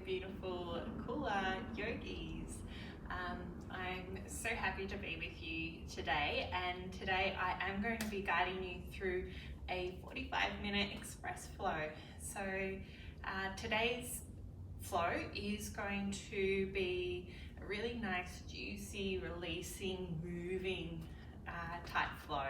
beautiful Kula yogis. I'm so happy to be with you today, and today I am going to be guiding you through a 45-minute express flow. So today's flow is going to be a really nice, juicy, releasing, moving type flow,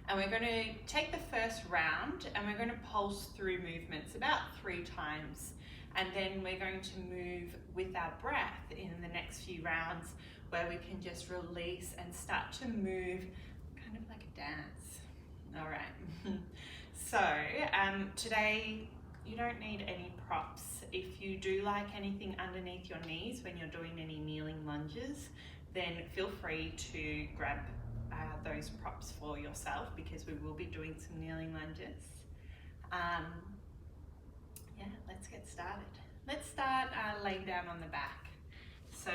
and we're going to take the first round and we're going to pulse through movements about 3 times, and then we're going to move with our breath in the next few rounds where we can just release and start to move kind of like a dance. All right. So today you don't need any props. If you do like anything underneath your knees when you're doing any kneeling lunges, then feel free to grab those props for yourself, because we will be doing some kneeling lunges. Yeah, let's get started. Let's start laying down on the back. So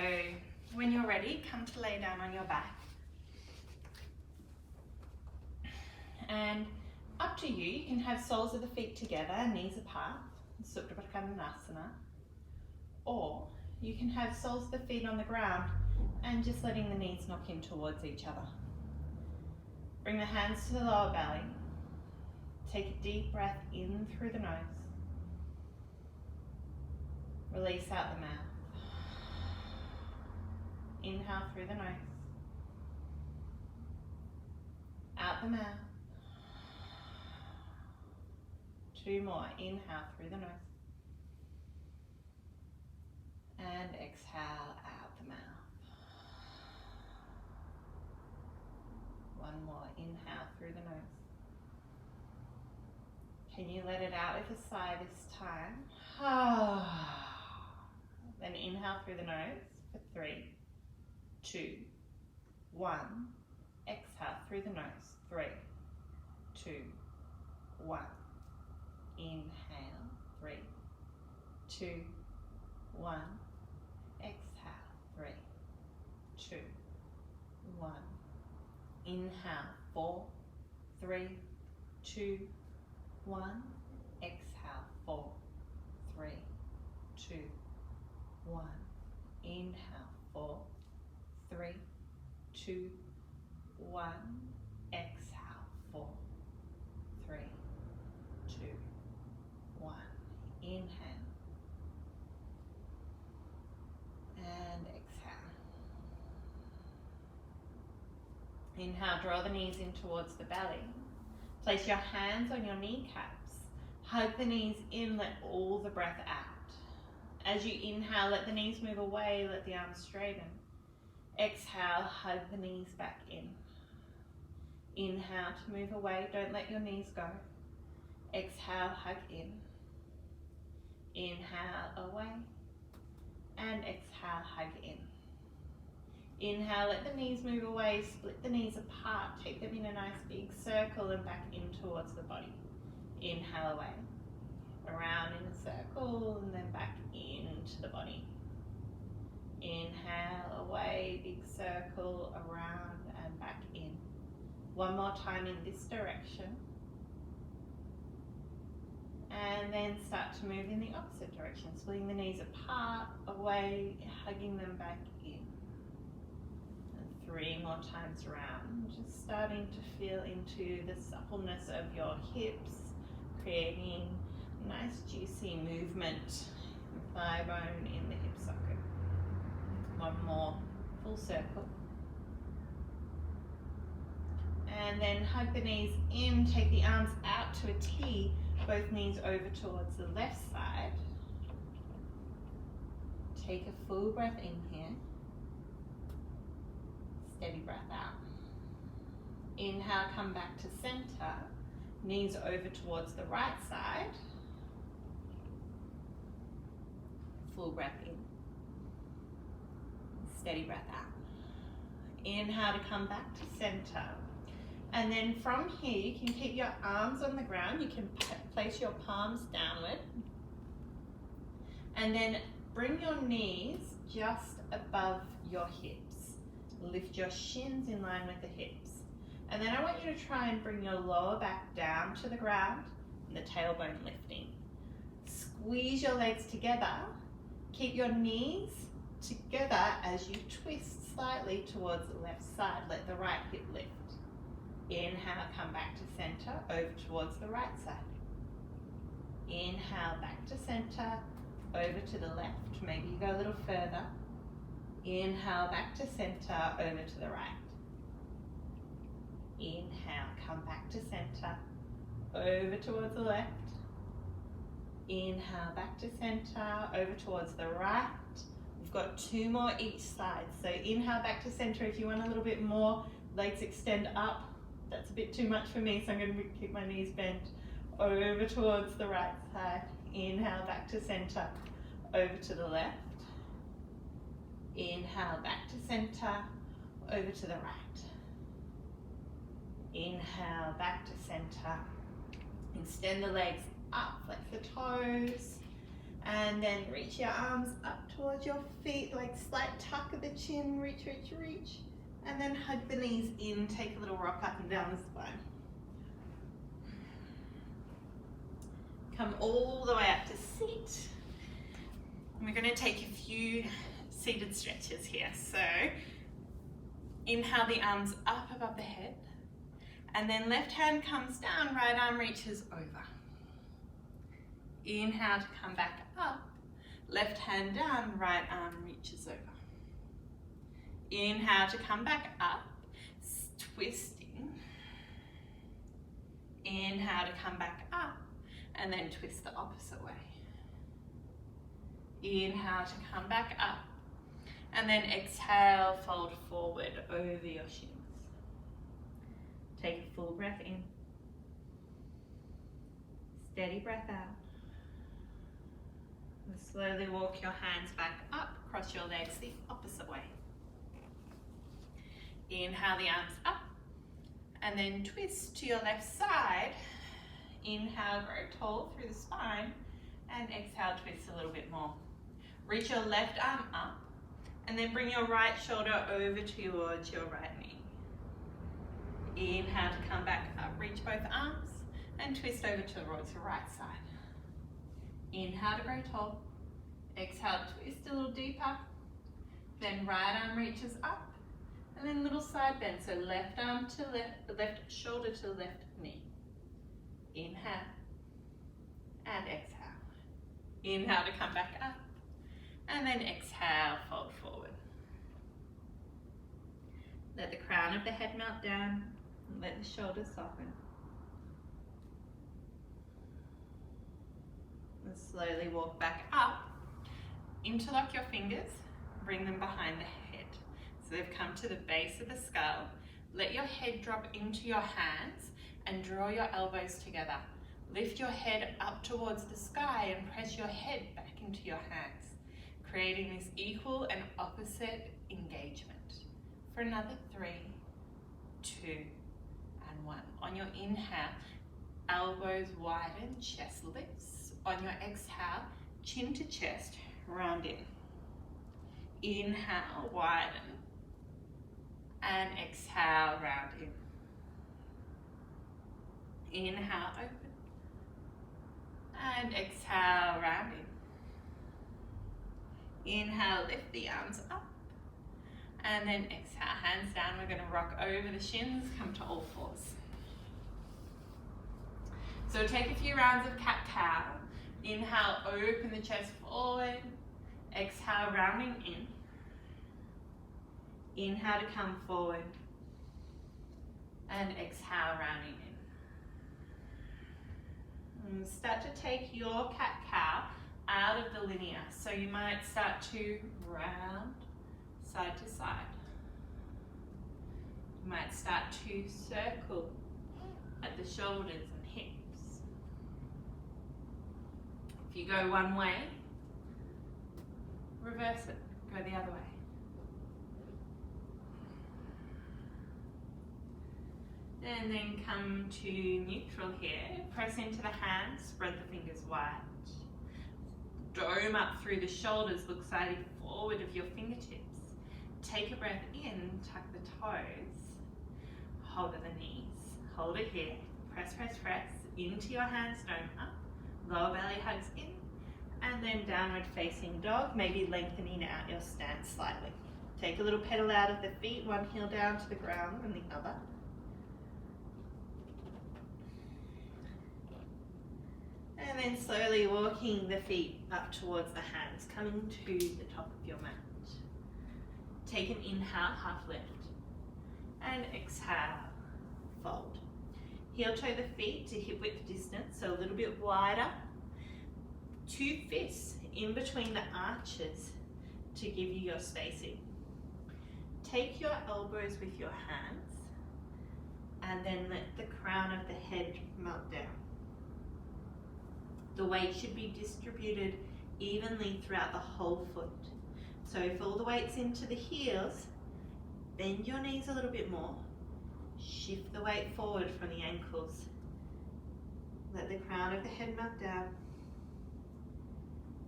when you're ready, come to lay down on your back. And up to you, you can have soles of the feet together, knees apart, Supta Padangusthasana, or you can have soles of the feet on the ground and just letting the knees knock in towards each other. Bring the hands to the lower belly. Take a deep breath in through the nose. Release out the mouth. Inhale through the nose. Out the mouth. 2 more. Inhale through the nose. And exhale out the mouth. 1 more. Inhale through the nose. Can you let it out with a sigh this time? Then inhale through the nose for 3, 2, 1. Exhale through the nose. 3, 2, 1. Inhale. 3, 2, 1. Exhale. 3, 2, 1. Inhale. 4, 3, 2, 1. Exhale. 4, 3, 2, 1. Inhale. 4, 3, 2, 1. Exhale. 4, 3, 2, 1. Inhale. And exhale. Inhale, draw the knees in towards the belly. Place your hands on your kneecaps. Hug the knees in, let all the breath out. As you inhale, let the knees move away, let the arms straighten. Exhale, hug the knees back in. Inhale to move away, don't let your knees go. Exhale, hug in. Inhale, away. And exhale, hug in. Inhale, let the knees move away, split the knees apart, take them in a nice big circle and back in towards the body. Inhale, away. Around in a circle and then back into the body. Inhale, away, big circle, around and back in. 1 more time in this direction. And then start to move in the opposite direction, splitting the knees apart, away, hugging them back in. And 3 more times around, just starting to feel into the suppleness of your hips, creating nice juicy movement, thigh bone in the hip socket. 1 more, full circle. And then hug the knees in, take the arms out to a T, both knees over towards the left side. Take a full breath in here. Steady breath out. Inhale, come back to center. Knees over towards the right side. Full breath in. Steady breath out. Inhale to come back to center. And then from here, you can keep your arms on the ground. You can place your palms downward. And then bring your knees just above your hips. Lift your shins in line with the hips. And then I want you to try and bring your lower back down to the ground and the tailbone lifting. Squeeze your legs together Keep your knees together as you twist slightly towards the left side. Let the right hip lift. Inhale, come back to center, over towards the right side. Inhale, back to center, over to the left. Maybe you go a little further. Inhale, back to center, over to the right. Inhale, come back to center, over towards the left. Inhale, back to center, over towards the right. We've got 2 more each side. So inhale, back to center. If you want a little bit more, legs extend up. That's a bit too much for me, so I'm going to keep my knees bent. Over towards the right side. Inhale, back to center, over to the left. Inhale, back to center, over to the right. Inhale, back to center. Extend the legs up, flex the toes. And then reach your arms up towards your feet, like slight tuck of the chin, reach, reach, reach. And then hug the knees in, take a little rock up and down the spine. Come all the way up to sit. And we're going to take a few seated stretches here. So inhale the arms up above the head. And then left hand comes down, right arm reaches over. Inhale to come back up. Left hand down, right arm reaches over. Inhale to come back up, twisting. Inhale to come back up, and then twist the opposite way. Inhale to come back up, and then exhale, fold forward over your shins. Take a full breath in. Steady breath out. And slowly walk your hands back up, cross your legs the opposite way. Inhale the arms up, and then twist to your left side. Inhale, grow tall through the spine, and exhale, twist a little bit more. Reach your left arm up, and then bring your right shoulder over towards your right knee. Inhale to come back up, reach both arms, and twist over towards the right side. Inhale to grow tall. Exhale, twist a little deeper. Then right arm reaches up, and then little side bend. So left arm to left shoulder to left knee. Inhale and exhale. Inhale to come back up, and then exhale, fold forward. Let the crown of the head melt down, and let the shoulders soften. And slowly walk back up. Interlock your fingers, bring them behind the head. So they've come to the base of the skull. Let your head drop into your hands and draw your elbows together. Lift your head up towards the sky and press your head back into your hands, creating this equal and opposite engagement. For another 3, 2, and 1. On your inhale, elbows widen, chest lifts. On your exhale, chin to chest, round in. Inhale, widen. And exhale, round in. Inhale, open. And exhale, round in. Inhale, lift the arms up. And then exhale, hands down. We're going to rock over the shins, come to all fours. So take a few rounds of cat-cow. Inhale, open the chest forward. Exhale, rounding in. Inhale to come forward. And exhale, rounding in. And start to take your cat-cow out of the linear. So you might start to round side to side. You might start to circle at the shoulders and hips. If you go one way, reverse it, go the other way. And then come to neutral here. Press into the hands, spread the fingers wide. Dome up through the shoulders, look slightly forward of your fingertips. Take a breath in, tuck the toes, hold at the knees, hold it here. Press, press, press, into your hands, dome up. Lower belly hugs in, And then downward facing dog, maybe lengthening out your stance slightly. Take a little pedal out of the feet, one heel down to the ground and the other. And then slowly walking the feet up towards the hands, coming to the top of your mat. Take an inhale, half lift. And exhale, fold. Heel toe the feet to hip width distance, so a little bit wider. 2 fists in between the arches to give you your spacing. Take your elbows with your hands and then let the crown of the head melt down. The weight should be distributed evenly throughout the whole foot. So if all the weight's into the heels, bend your knees a little bit more. Shift the weight forward from the ankles. Let the crown of the head melt down.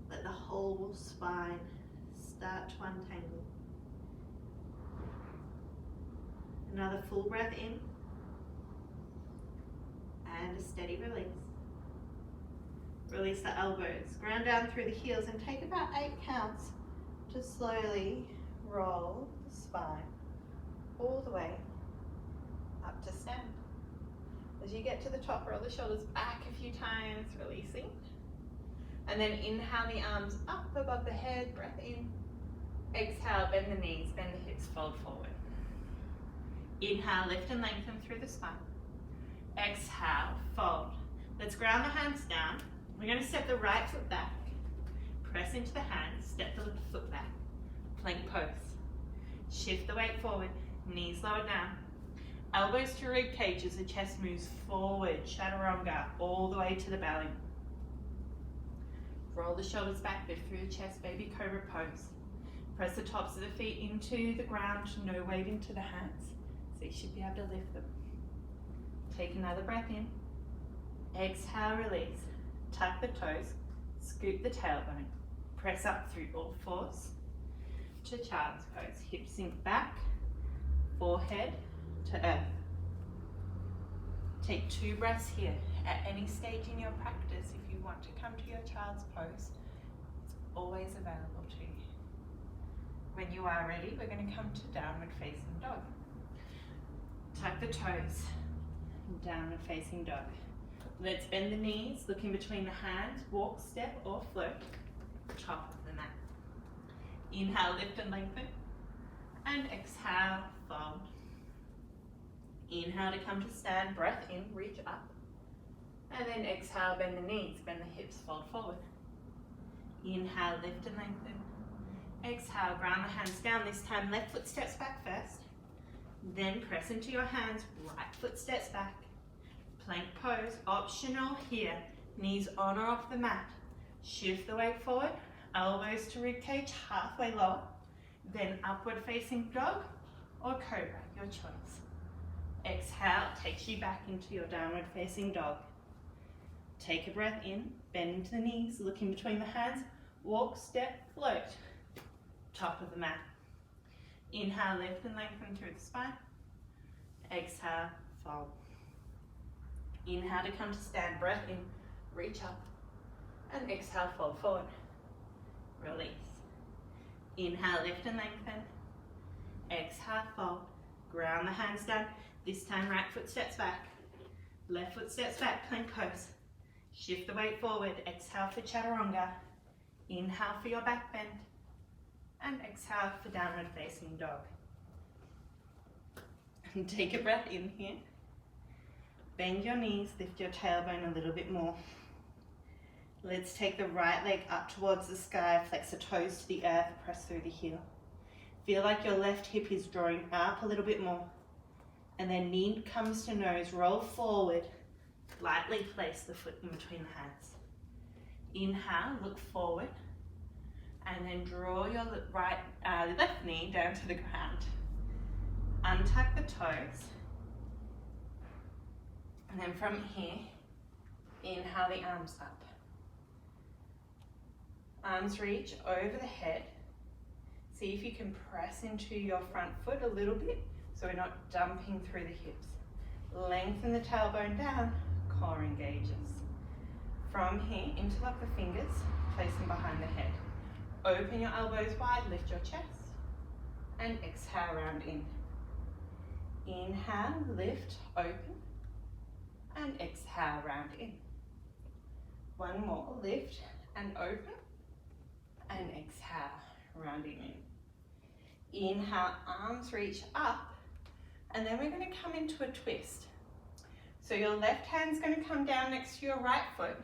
Let the whole spine start to untangle. Another full breath in. And a steady release. Release the elbows. Ground down through the heels and take about 8 counts to slowly roll the spine all the way up to stand. As you get to the top, roll the shoulders back a few times, releasing. And then inhale the arms up above the head, breath in. Exhale, bend the knees, bend the hips, fold forward. Inhale, lift and lengthen through the spine. Exhale, fold. Let's ground the hands down. We're going to step the right foot back. Press into the hands, step the left foot back. Plank pose. Shift the weight forward, knees lower down. Elbows to rib cage as the chest moves forward, chaturanga, all the way to the belly. Roll the shoulders back, lift through the chest, baby cobra pose. Press the tops of the feet into the ground, no weight into the hands. So you should be able to lift them. Take another breath in. Exhale, release. Tuck the toes, scoop the tailbone. Press up through all fours to child's pose. Hips sink back, forehead to earth. Take 2 breaths here. At any stage in your practice, if you want to come to your child's pose, it's always available to you. When you are ready, we're going to come to downward facing dog. Tuck the toes, downward facing dog. Let's bend the knees, look in between the hands, walk, step or float, top of the mat. Inhale, lift and lengthen, and exhale, fold. Inhale to come to stand, breath in, reach up, and then exhale, bend the knees, bend the hips, fold forward. Inhale, lift and lengthen. Exhale, ground the hands down. This time, left foot steps back first, then press into your hands, right foot steps back. Plank pose, optional here, knees on or off the mat. Shift the weight forward, elbows to rib cage, halfway lower, then upward facing dog or cobra, your choice. Exhale, takes you back into your downward facing dog. Take a breath in, bend the knees, look in between the hands, walk, step, float, top of the mat. Inhale, lift and lengthen through the spine. Exhale, fold. Inhale to come to stand, breath in, reach up, and exhale, fold forward. Release. Inhale, lift and lengthen. Exhale, fold. Ground the hands down. This time, right foot steps back. Left foot steps back, plank pose. Shift the weight forward. Exhale for chaturanga. Inhale for your back bend. And exhale for downward facing dog. And take a breath in here. Bend your knees, lift your tailbone a little bit more. Let's take the right leg up towards the sky, flex the toes to the earth, press through the heel. Feel like your left hip is drawing up a little bit more. And then knee comes to nose, roll forward, lightly place the foot in between the hands. Inhale, look forward, and then draw your left knee down to the ground. Untuck the toes. And then from here, inhale the arms up. Arms reach over the head. See if you can press into your front foot a little bit so we're not dumping through the hips. Lengthen the tailbone down, core engages. From here, interlock the fingers, place them behind the head. Open your elbows wide, lift your chest, and exhale, round in. Inhale, lift, open, and exhale, round in. One more, lift and open, and exhale, rounding in. Inhale, arms reach up, and then we're going to come into a twist. So your left hand's going to come down next to your right foot,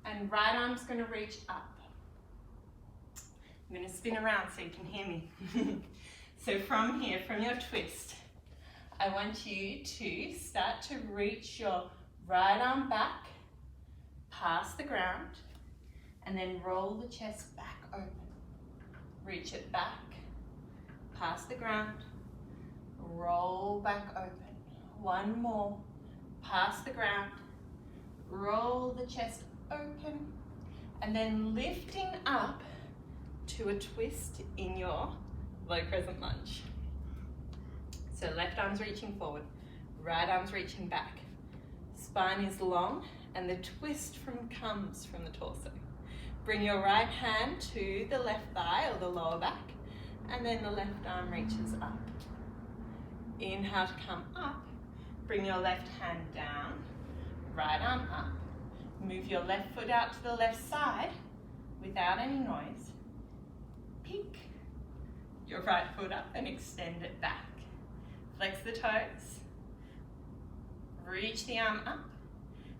and right arm's going to reach up. I'm going to spin around so you can hear me. So from here, from your twist, I want you to start to reach your right arm back, past the ground, and then roll the chest back open. Reach it back, past the ground, roll back open. One more, past the ground, roll the chest open, and then lifting up to a twist in your low crescent lunge. So left arm's reaching forward, right arm's reaching back. Spine is long and the twist comes from the torso. Bring your right hand to the left thigh or the lower back, and then the left arm reaches up. Inhale to come up, bring your left hand down, right arm up. Move your left foot out to the left side without any noise. Pick your right foot up and extend it back. Flex the toes, reach the arm up,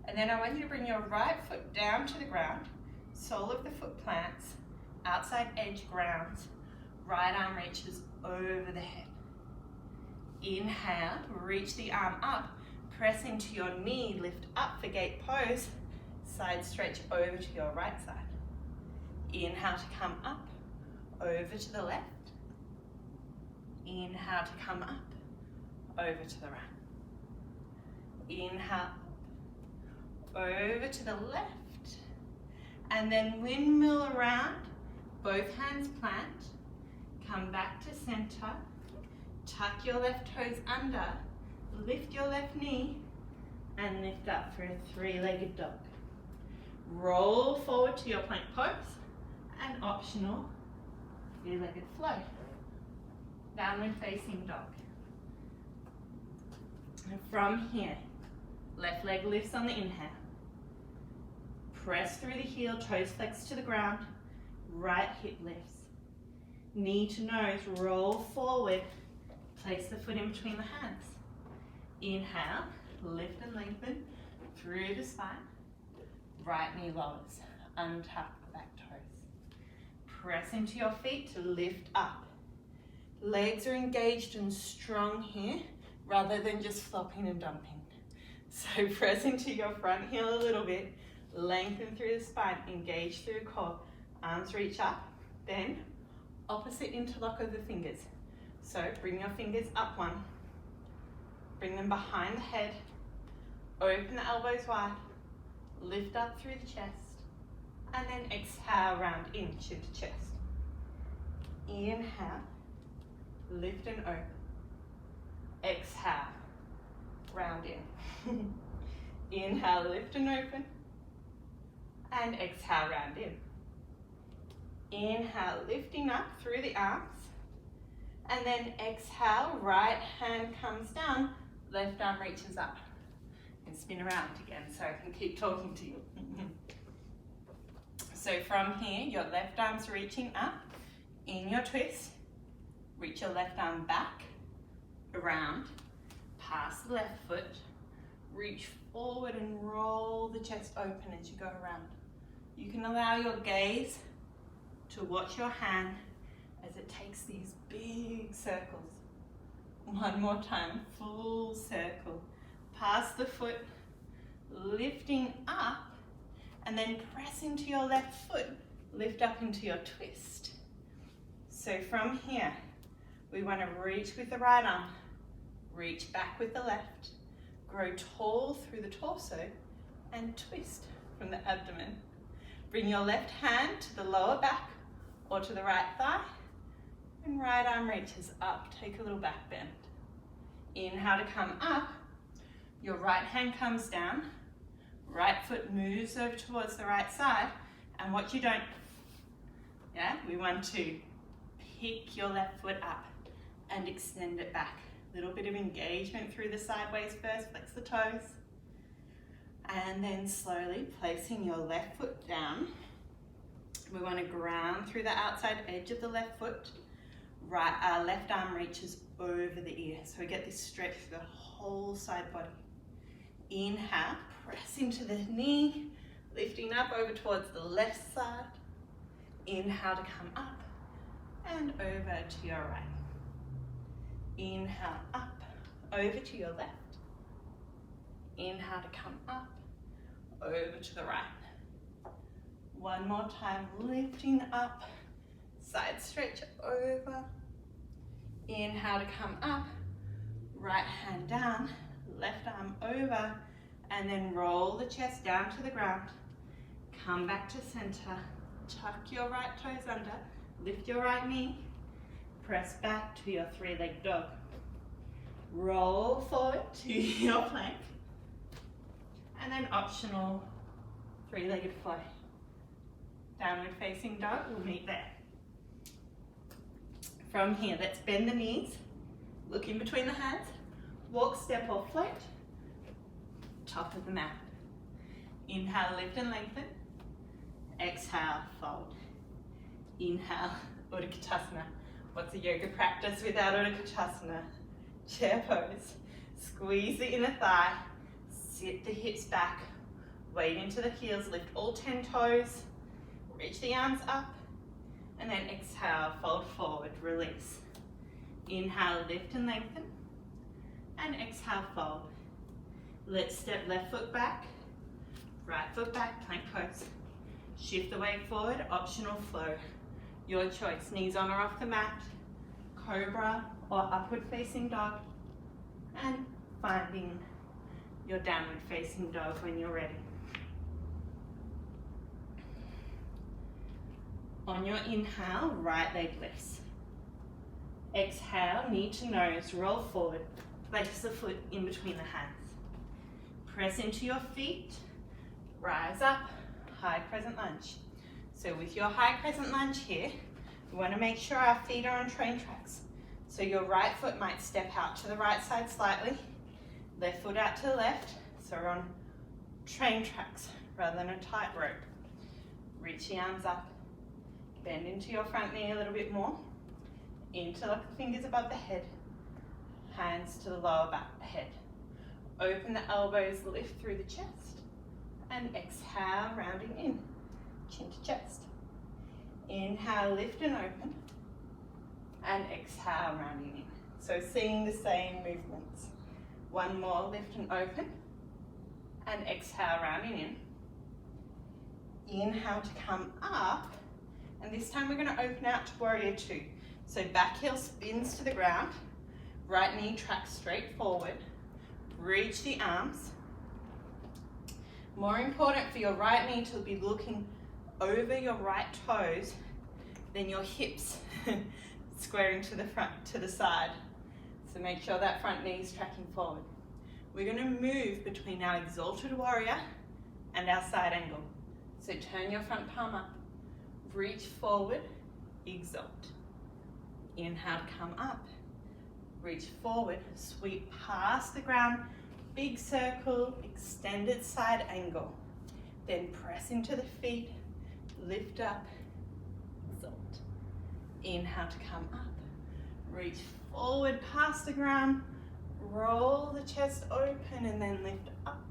and then I want you to bring your right foot down to the ground, sole of the foot plants, outside edge grounds, right arm reaches over the head. Inhale, reach the arm up, press into your knee, lift up for gate pose, side stretch over to your right side. Inhale to come up, over to the left. Inhale to come up, over to the right. Inhale, over to the left, and then windmill around, both hands plant, come back to center, tuck your left toes under, lift your left knee, and lift up for a three-legged dog. Roll forward to your plank pose, and optional, three-legged flow. Downward facing dog. And from here, left leg lifts on the inhale. Press through the heel, toes flex to the ground, right hip lifts. Knee to nose, roll forward, place the foot in between the hands. Inhale, lift and lengthen through the spine. Right knee lowers, untuck the back toes. Press into your feet to lift up. Legs are engaged and strong here, rather than just flopping and dumping. So press into your front heel a little bit, lengthen through the spine, engage through the core. Arms reach up, then opposite interlock of the fingers. So bring your fingers up one, bring them behind the head, open the elbows wide, lift up through the chest, and then exhale, round in, chin to chest. Inhale, lift and open. Exhale, round in. Inhale, lift and open. And exhale, round in. Inhale, lifting up through the arms. And then exhale, right hand comes down, left arm reaches up. And spin around again so I can keep talking to you. So from here, your left arm's reaching up in your twist. Reach your left arm back, around, past the left foot. Reach forward and roll the chest open as you go around. You can allow your gaze to watch your hand as it takes these big circles. One more time, full circle. Past the foot, lifting up, and then press into your left foot. Lift up into your twist. So from here, we want to reach with the right arm, reach back with the left, grow tall through the torso, and twist from the abdomen. Bring your left hand to the lower back or to the right thigh, and right arm reaches up. Take a little back bend. Inhale to come up, your right hand comes down, Right foot moves over towards the right side, and what you don't, we want to pick your left foot up and extend it back. Little bit of engagement through the sideways first, flex the toes, and then slowly placing your left foot down. We want to ground through the outside edge of the left foot. Left arm reaches over the ear, so we get this stretch through the whole side body. Inhale, press into the knee, lifting up over towards the left side. Inhale to come up and over to your right. Inhale up, over to your left. Inhale to come up, over to the right. One more time, lifting up, side stretch over. Inhale to come up, right hand down, left arm over, and then roll the chest down to the ground. Come back to center, tuck your right toes under, lift your right knee, press back to your three-legged dog. Roll forward to your plank, and then optional three-legged flow. Downward facing dog, we'll meet there. From here, let's bend the knees, look in between the hands, walk, step or float, top of the mat. Inhale, lift and lengthen. Exhale, fold. Inhale, Uddha Uttanasana. What's a yoga practice without Uddha Uttanasana? Chair pose. Squeeze the inner thigh, sit the hips back, weight into the heels, lift all 10 toes, reach the arms up, and then exhale, fold forward, release. Inhale, lift and lengthen, and exhale, fold. Let's step left foot back, right foot back, plank pose. Shift the weight forward, optional flow. Your choice, knees on or off the mat, cobra or upward facing dog, and finding your downward facing dog when you're ready. On your inhale, right leg lifts. Exhale, knee to nose, roll forward, place the foot in between the hands. Press into your feet, rise up, high crescent lunge. So with your high crescent lunge here, we want to make sure our feet are on train tracks. So your right foot might step out to the right side slightly, left foot out to the left, so we're on train tracks rather than a tightrope. Reach the arms up. Bend into your front knee a little bit more. Interlock the fingers above the head. Hands to the lower back head. Open the elbows, lift through the chest. And exhale, rounding in. Chin to chest. Inhale, lift and open. And exhale, rounding in. So seeing the same movements. One more, lift and open. And exhale, rounding in. Inhale to come up. And this time we're going to open out to warrior two. So back heel spins to the ground, right knee tracks straight forward, reach the arms. More important for your right knee to be looking over your right toes than your hips squaring to the front, to the side. So make sure that front knee is tracking forward. We're going to move between our exalted warrior and our side angle. So turn your front palm up. Reach forward, exalt. Inhale to come up. Reach forward, sweep past the ground, big circle, extended side angle. Then press into the feet, lift up, exalt. Inhale to come up. Reach forward past the ground, roll the chest open and then lift up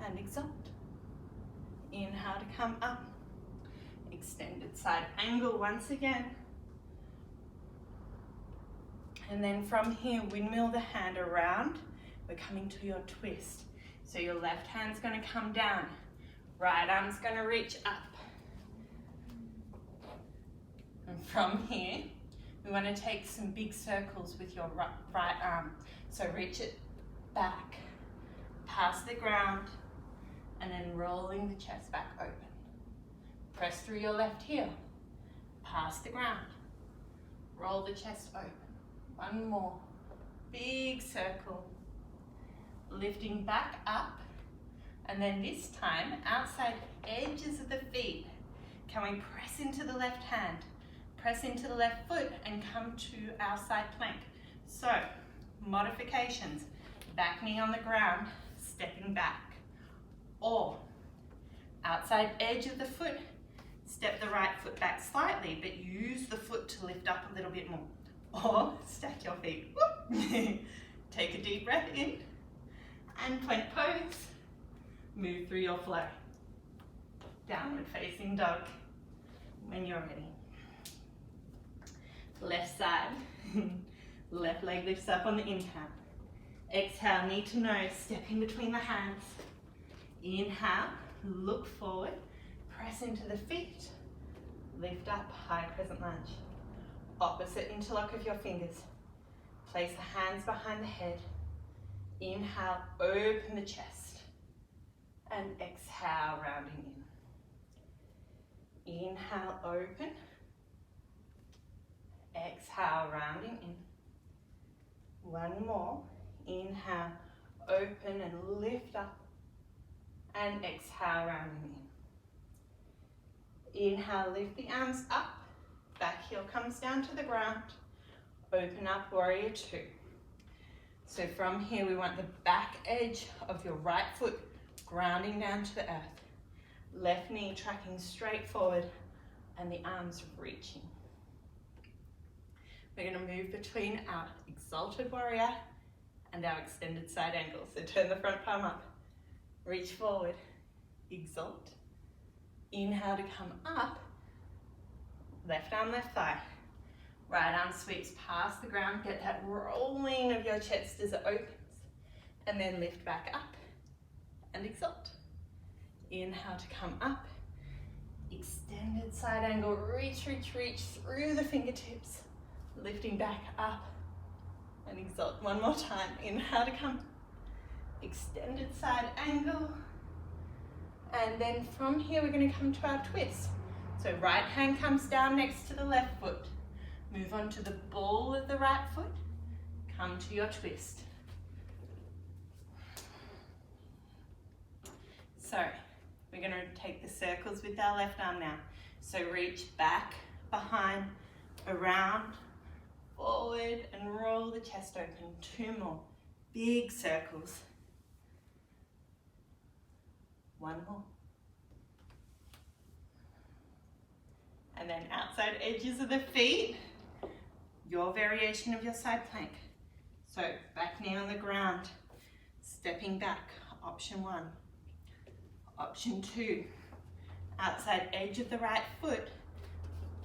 and exalt. Inhale to come up. Extended side angle once again. And then from here, windmill the hand around. We're coming to your twist. So your left hand's going to come down. Right arm's going to reach up. And from here, we want to take some big circles with your right arm. So reach it back, past the ground, and then rolling the chest back open. Press through your left heel, past the ground. Roll the chest open. One more. Big circle. Lifting back up, And then this time, outside edges of the feet. Can we press into the left hand? Press into the left foot and come to our side plank. So, modifications. Back knee on the ground, stepping back. Or, outside edge of the foot, step the right foot back slightly, but use the foot to lift up a little bit more. Or, stack your feet. Take a deep breath in, and plank pose. Move through your flow. Downward facing dog when you're ready. Left side. Left leg lifts up on the inhale. Exhale, knee to nose, stepping between the hands. Inhale, look forward, press into the feet. Lift up, high crescent lunge. Opposite interlock of your fingers. Place the hands behind the head. Inhale, open the chest. And exhale, rounding in. Inhale, open. Exhale, rounding in. One more. Inhale, open and lift up. And exhale, rounding in. Inhale, lift the arms up. Back heel comes down to the ground. Open up, warrior two. So from here, we want the back edge of your right foot grounding down to the earth. Left knee tracking straight forward and the arms reaching. We're going to move between our exalted warrior and our extended side angle. So turn the front palm up, reach forward, exalt. Inhale to come up, left arm, left thigh. Right arm sweeps past the ground, get that rolling of your chest as it opens. And then lift back up and exalt. Inhale to come up, extended side angle, reach, reach, reach through the fingertips. Lifting back up and exalt. One more time. Inhale to come. Extended side angle. And then from here, we're going to come to our twist. So right hand comes down next to the left foot. Move on to the ball of the right foot. Come to your twist. So we're going to take the circles with our left arm now. So reach back, behind, around, forward, and roll the chest open. Two more big circles. One more. And then outside edges of the feet, your variation of your side plank. So back knee on the ground, stepping back, option one. Option two, outside edge of the right foot,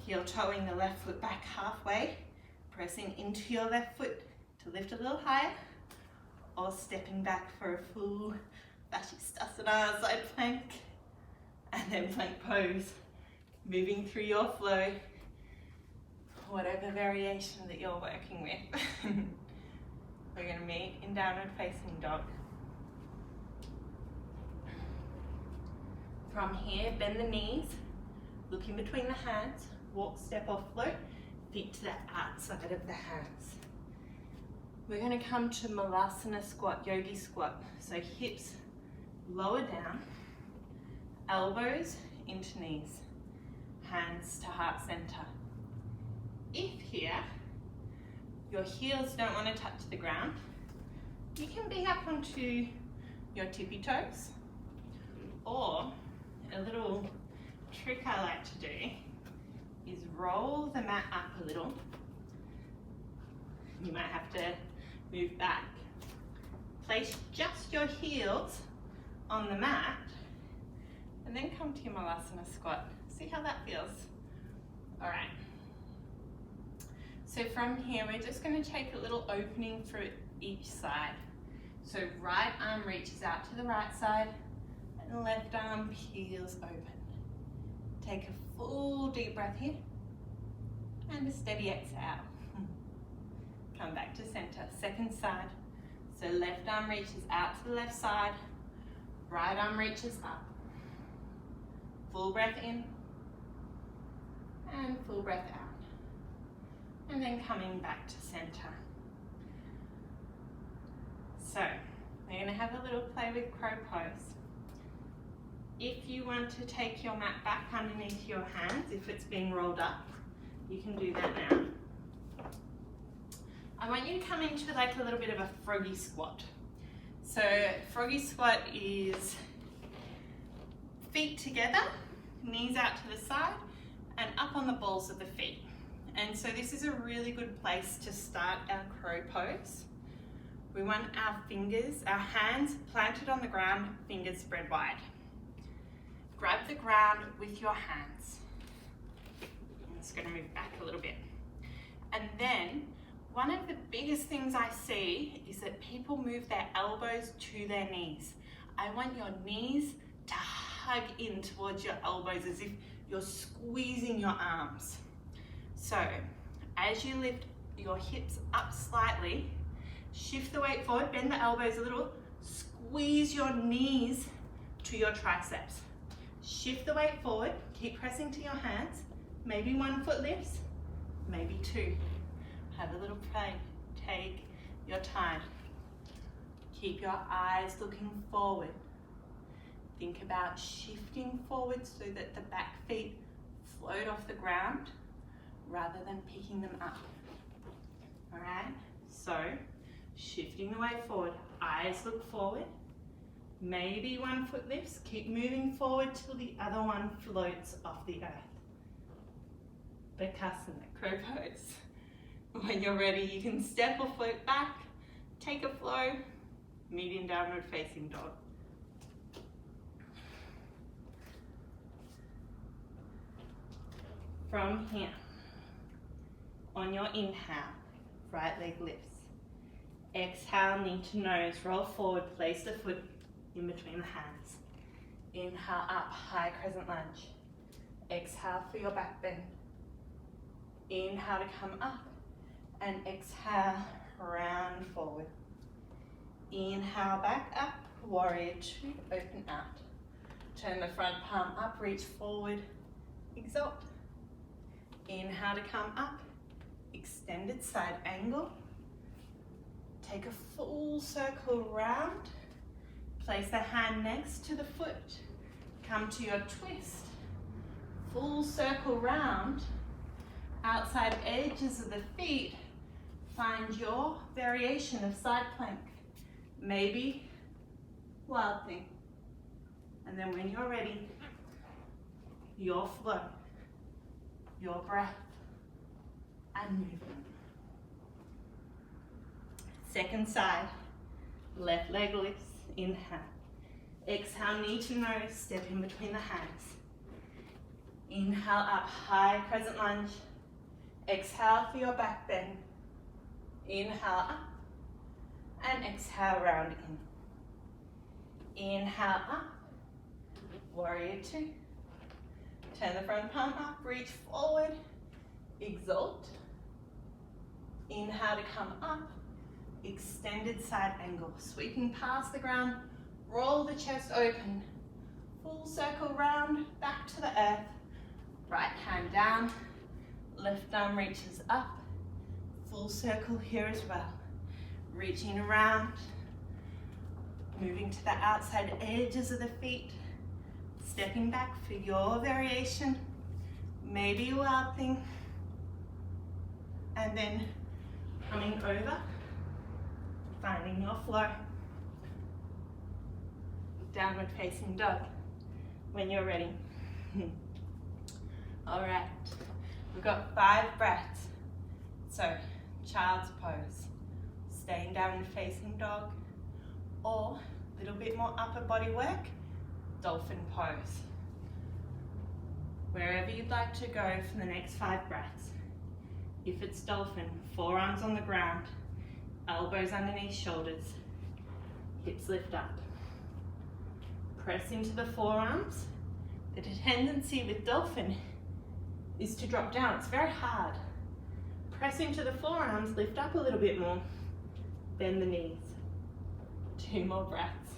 heel toeing the left foot back halfway, pressing into your left foot to lift a little higher, or stepping back for a full Vashisthasana side plank, and then plank pose, moving through your flow, whatever variation that you're working with. We're going to meet in downward facing dog. From here, bend the knees, look in between the hands, walk, step or float, feet to the outside of the hands. We're going to come to Malasana squat, yogi squat. So hips lower down, elbows into knees, hands to heart center. If here, your heels don't want to touch the ground, you can be up onto your tippy toes, or a little trick I like to do is roll the mat up a little. You might have to move back. Place just your heels on the mat and then come to your Malasana squat. See how that feels? All right. So from here, we're just going to take a little opening for each side. So right arm reaches out to the right side and left arm peels open. Take a full deep breath here and a steady exhale. Come back to center, second side. So left arm reaches out to the left side, right arm reaches up. Full breath in and full breath out. And then coming back to center. So we're going to have a little play with crow pose. If you want to take your mat back underneath your hands, if it's been rolled up, you can do that now. I want you to come into like a little bit of a froggy squat. So froggy squat is feet together, knees out to the side, and up on the balls of the feet. And so this is a really good place to start our crow pose. We want our fingers, our hands planted on the ground, fingers spread wide. Grab the ground with your hands. I'm just going to move back a little bit. And then one of the biggest things I see is that people move their elbows to their knees. I want your knees to hug in towards your elbows as if you're squeezing your arms. So as you lift your hips up slightly, shift the weight forward, bend the elbows a little, squeeze your knees to your triceps. Shift the weight forward, keep pressing to your hands. Maybe one foot lifts, maybe two. Have a little play, take your time. Keep your eyes looking forward. Think about shifting forward so that the back feet float off the ground rather than picking them up. All right, so shifting the weight forward, eyes look forward. Maybe one foot lifts, keep moving forward till the other one floats off the earth. Bakasana, crow pose. When you're ready, you can step or float back, take a flow, medium downward facing dog. From here, on your inhale, right leg lifts. Exhale, knee to nose, roll forward, place the foot in between the hands. Inhale up, high crescent lunge. Exhale for your back bend. Inhale to come up, and exhale, round forward. Inhale back up, warrior two, open out. Turn the front palm up, reach forward, exalt. Inhale to come up, extended side angle. Take a full circle round. Place the hand next to the foot. Come to your twist. Full circle round. Outside edges of the feet. Find your variation of side plank. Maybe wild thing. And then when you're ready, your flow, your breath, and movement. Second side, left leg lifts, inhale. Exhale, knee to nose, step in between the hands. Inhale up, high crescent lunge. Exhale for your back bend. Inhale up, and exhale, round in. Inhale up, warrior two. Turn the front palm up, reach forward, exalt. Inhale to come up, extended side angle, sweeping past the ground, roll the chest open, full circle round, back to the earth, right hand down, left arm reaches up, full circle here as well, reaching around, moving to the outside edges of the feet, stepping back for your variation, maybe a wild thing, and then coming over, finding your flow. Downward facing dog when you're ready. All right, we've got 5 breaths. So, child's pose, staying downward facing dog, or a little bit more upper body work, dolphin pose. Wherever you'd like to go for the next 5 breaths. If it's dolphin, forearms on the ground, elbows underneath shoulders, hips lift up. Press into the forearms. The tendency with dolphin is to drop down. It's very hard. Press into the forearms, lift up a little bit more, bend the knees. 2 more breaths.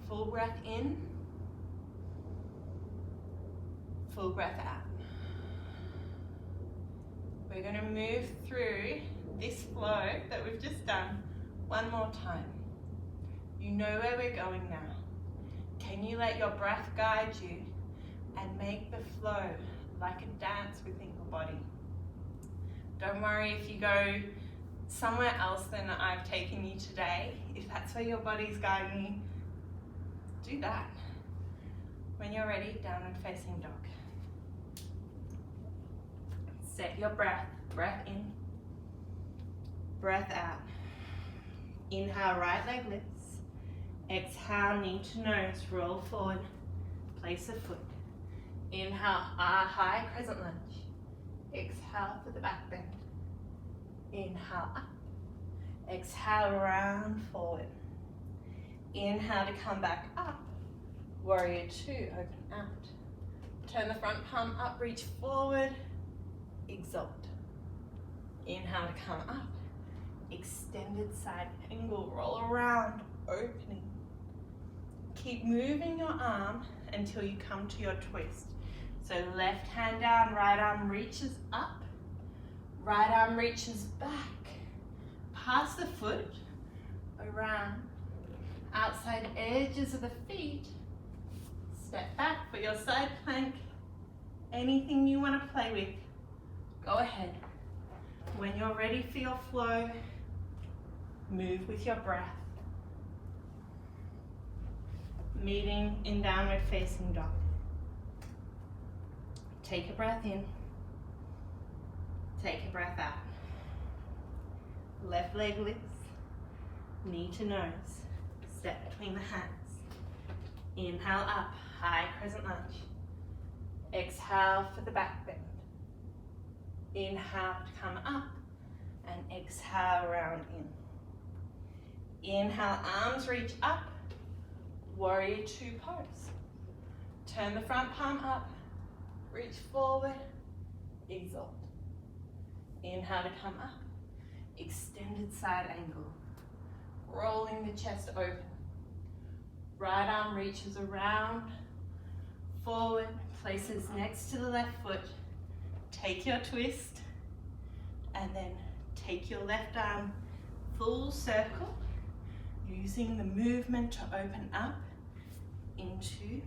Full breath in, full breath out. We're going to move through this flow that we've just done one more time. You know where we're going now. Can you let your breath guide you and make the flow like a dance within your body? Don't worry if you go somewhere else than I've taken you today. If that's where your body's guiding you, do that. When you're ready, downward facing dog. Set your breath. Breath in, breath out. Inhale, right leg lifts. Exhale, knee to nose, roll forward, place a foot. Inhale, high crescent lunge. Exhale for the back bend. Inhale up. Exhale, round forward. Inhale to come back up. Warrior two, open out. Turn the front palm up, reach forward, exalt. Inhale to come up. Extended side angle, roll around, opening. Keep moving your arm until you come to your twist. So left hand down, right arm reaches up, right arm reaches back. Pass the foot around, outside edges of the feet. Step back for your side plank. Anything you want to play with, go ahead. When you're ready for your flow, move with your breath. Meeting in downward facing dog. Take a breath in. Take a breath out. Left leg lifts. Knee to nose. Step between the hands. Inhale up, high crescent lunge. Exhale for the back bend. Inhale to come up and exhale round in. Inhale, arms reach up, warrior two pose. Turn the front palm up, reach forward, exalt. Inhale to come up, extended side angle, rolling the chest open. Right arm reaches around, forward, places next to the left foot. Take your twist, and then take your left arm full circle, using the movement to open up into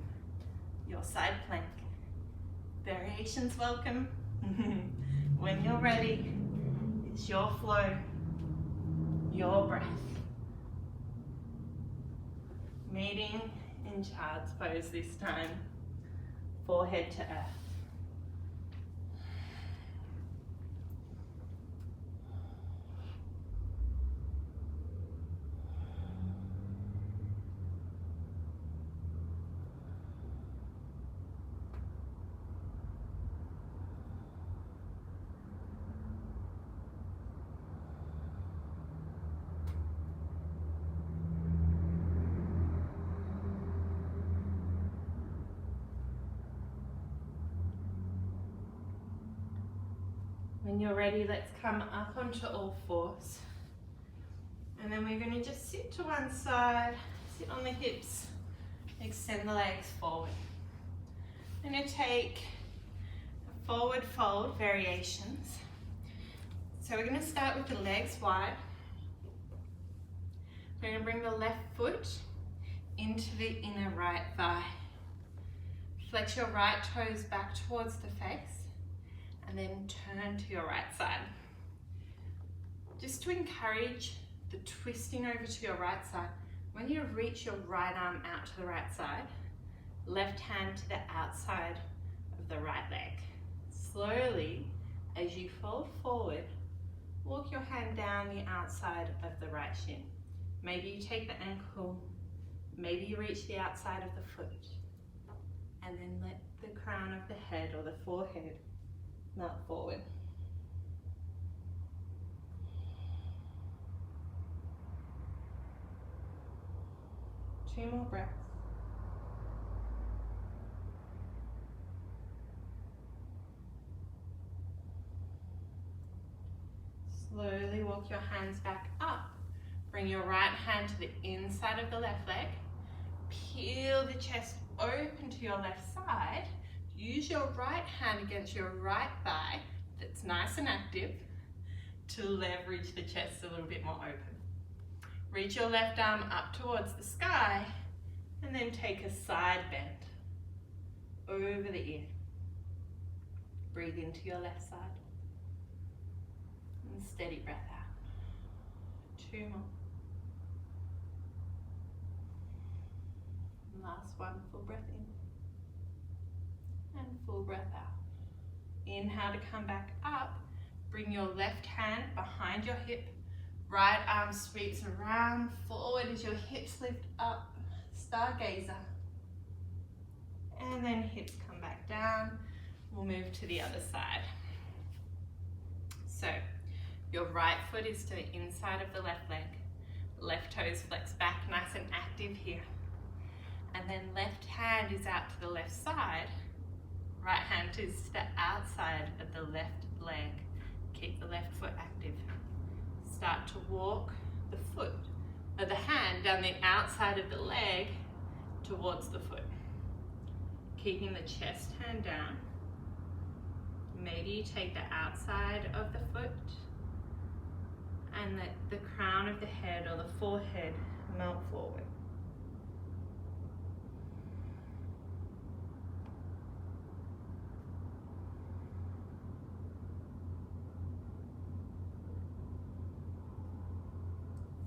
your side plank. Variations welcome. When you're ready, it's your flow, your breath. Meeting in child's pose this time, forehead to earth. When you're ready, let's come up onto all fours. And then we're going to just sit to one side, sit on the hips, extend the legs forward. I'm going to take a forward fold variations. So we're going to start with the legs wide. We're going to bring the left foot into the inner right thigh. Flex your right toes back towards the face. And then turn to your right side. Just to encourage the twisting over to your right side, when you reach your right arm out to the right side, left hand to the outside of the right leg. Slowly, as you fold forward, walk your hand down the outside of the right shin. Maybe you take the ankle, maybe you reach the outside of the foot, and then let the crown of the head or the forehead melt forward. Two more breaths. Slowly walk your hands back up. Bring your right hand to the inside of the left leg. Peel the chest open to your left side. Use your right hand against your right thigh, that's nice and active, to leverage the chest a little bit more open. Reach your left arm up towards the sky and then take a side bend over the ear. Breathe into your left side. And steady breath out. 2 more. Last one, full breath in. And full breath out. Inhale to come back up. Bring your left hand behind your hip. Right arm sweeps around forward as your hips lift up. Stargazer. And then hips come back down. We'll move to the other side. So, your right foot is to the inside of the left leg. Left toes flex back, nice and active here. And then left hand is out to the left side. Right hand is to the outside of the left leg. Keep the left foot active. Start to walk the foot, or the hand down the outside of the leg towards the foot. Keeping the chest hand down. Maybe you take the outside of the foot and let the crown of the head or the forehead melt forward.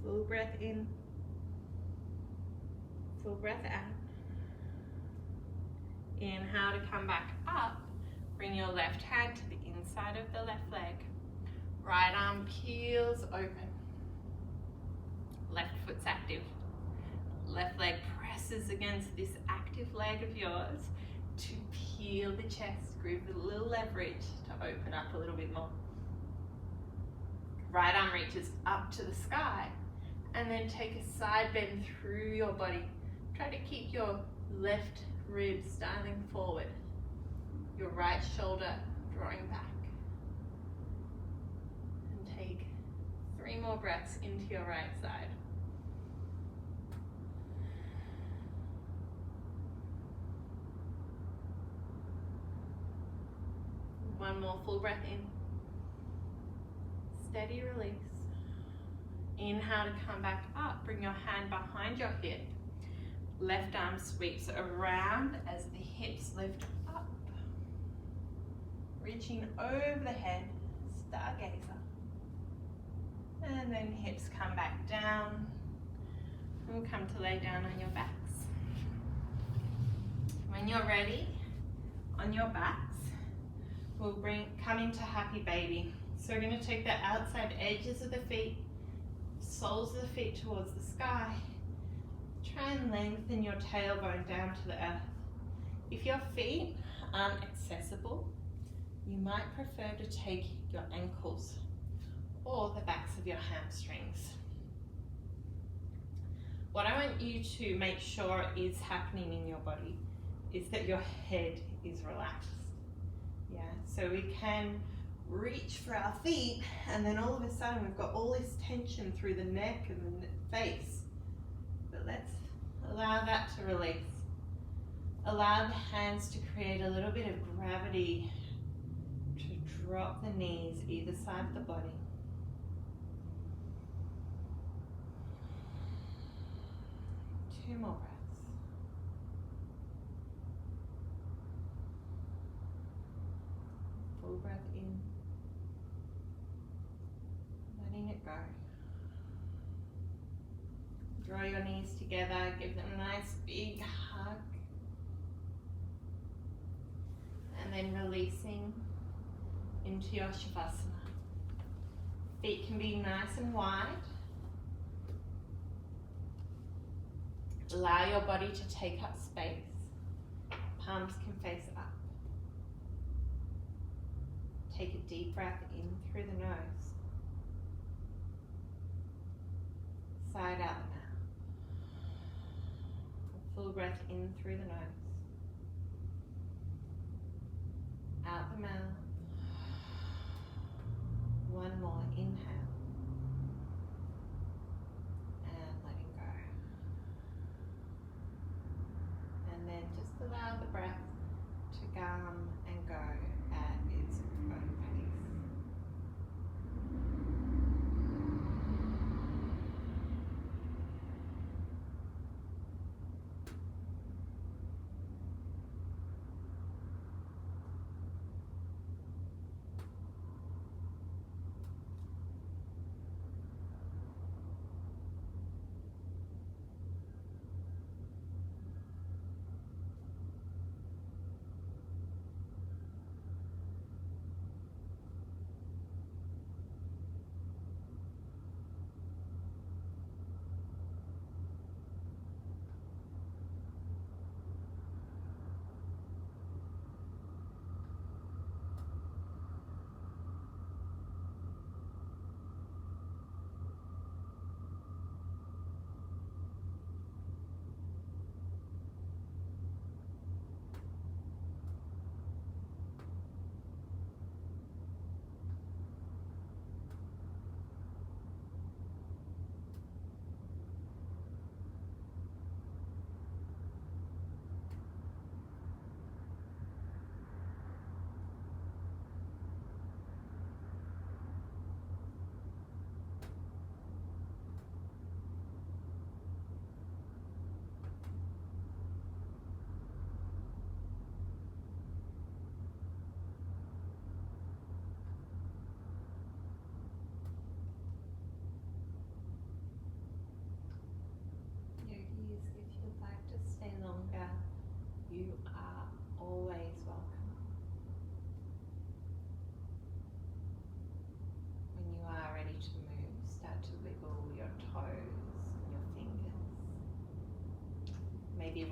Full breath in, full breath out. Inhale to come back up. Bring your left hand to the inside of the left leg. Right arm peels open. Left foot's active. Left leg presses against this active leg of yours to peel the chest. Give a little leverage to open up a little bit more. Right arm reaches up to the sky. And then take a side bend through your body. Try to keep your left ribs dialing forward. Your right shoulder drawing back. And take 3 more breaths into your right side. One more full breath in. Steady release. Inhale to come back up. Bring your hand behind your hip. Left arm sweeps around as the hips lift up. Reaching over the head, stargazer. And then hips come back down. We'll come to lay down on your backs. When you're ready, on your backs, we'll come into happy baby. So we're going to take the outside edges of the feet, soles of the feet towards the sky. Try and lengthen your tailbone down to the earth. If your feet aren't accessible, you might prefer to take your ankles or the backs of your hamstrings. What I want you to make sure is happening in your body is that your head is relaxed. Yeah, so we can reach for our feet and then all of a sudden we've got all this tension through the neck and the face. But let's allow that to release. Allow the hands to create a little bit of gravity to drop the knees either side of the body. Two more breaths. Full breath in. Letting it go. Draw your knees together, give them a nice big hug. And then releasing into your Shavasana. Feet can be nice and wide. Allow your body to take up space. Palms can face up. Take a deep breath in through the nose. Side out the mouth. A full breath in through the nose. Out the mouth. One more inhale. And letting go. And then just allow the breath to come and go at its own pace.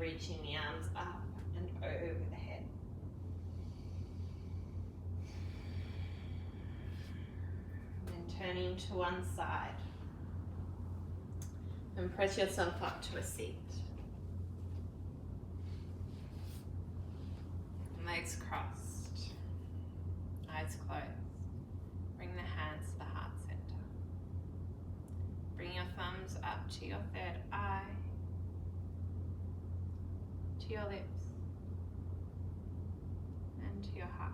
reaching the arms up and over the head. And then turning to one side. And press yourself up to a seat. Legs crossed. Eyes closed. Bring the hands to the heart center. Bring your thumbs up to your third eye, to your lips, and to your heart.